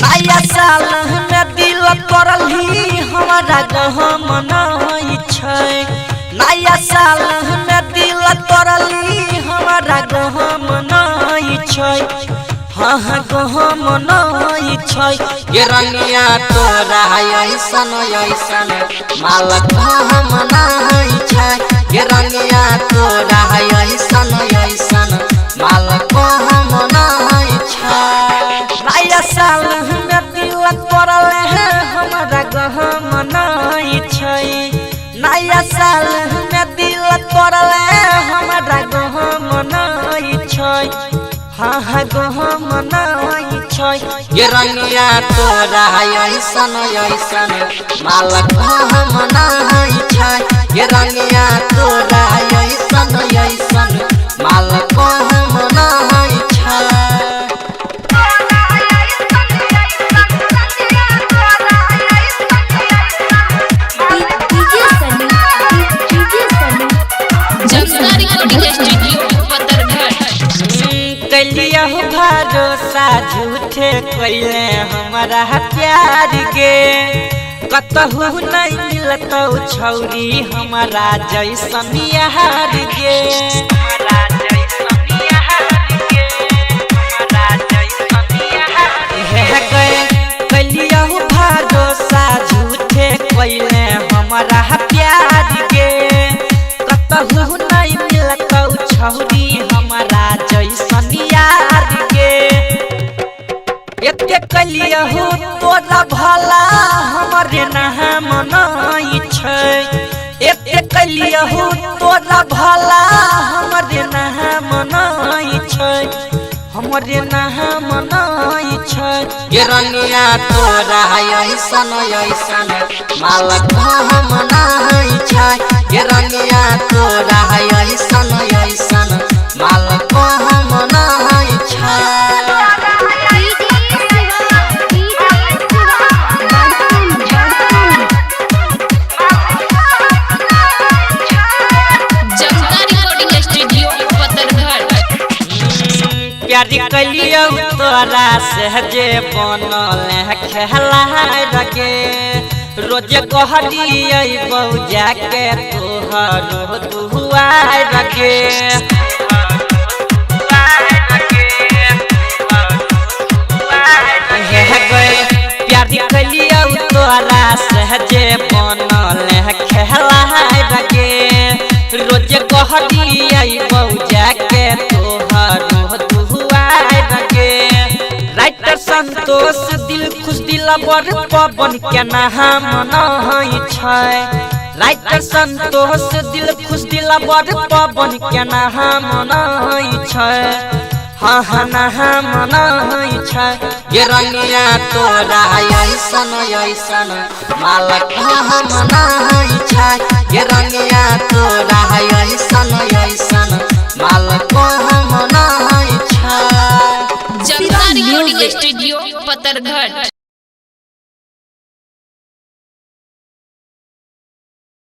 नया साल में दिल करली हमारा गहम नहीं छै। नया साल में दिल करली हमारा गहम नहीं छै। हाँ गहम नहीं छै। ये रंगिया तोरा ऐसन ऐसन माल गहम नहीं छै। ये रंगिया तोरा ऐसन ऐसन माल गहम नहीं छै। नया साल में दिल करले हमारा गहम नहीं छै। नया साल में दिल करले हमारा गहम नहीं छै। हाँ गहम नहीं छै। ये रंगिया तोरा ऐसन ऐसन माल गहम नहीं छै। ये रंगिया तोरा ऐसन ऐसन माल गहम नहीं छै। कलिया भरोसा झूठे कैले हमारा प्यार के कतहु नहीं मिलतौ छौरी हमारा जैसन यार के। कलिया भरोसा झूठे कैले हमारा प्यार के कतहु नहीं मिलतौ छौरी हमारा जैसन यार के। एते कलिया हो तोरा भला हमरे नाम नहीं छै। एते कलिया हो तोरा भला हमरे नाम नहीं छै। हमरे नाम नहीं छै। ये रंगिया तोरा ऐसन ऐसन माल गहम नहीं छै। ये रंगिया तोरा ऐसन ऐसन माल गहम नहीं छै। प्यारी कलिया तोरा से जे बनल खेला रगे रोज कहलिए बौजा के तोहरो दुआर रगे। प्यारी कलिया तोरा से जे बनल खेला रगे रोज कहलिए बौजा के तोहरो दुआर रगे। राइटर संतोष दिल खुश दिल बर पवन के नाम नहीं छै। राइटर संतोष दिल खुश दिल बर पवन के नाम नहीं छै। हाँ नाम नहीं छै। ये रंगिया तोरा ऐसन ऐसन माल गहम नहीं छै। ये रंगिया तोरा ऐसन ऐसन माल गहम नहीं छै। जनता रिकॉर्डिंग स्टूडियो पतरघट।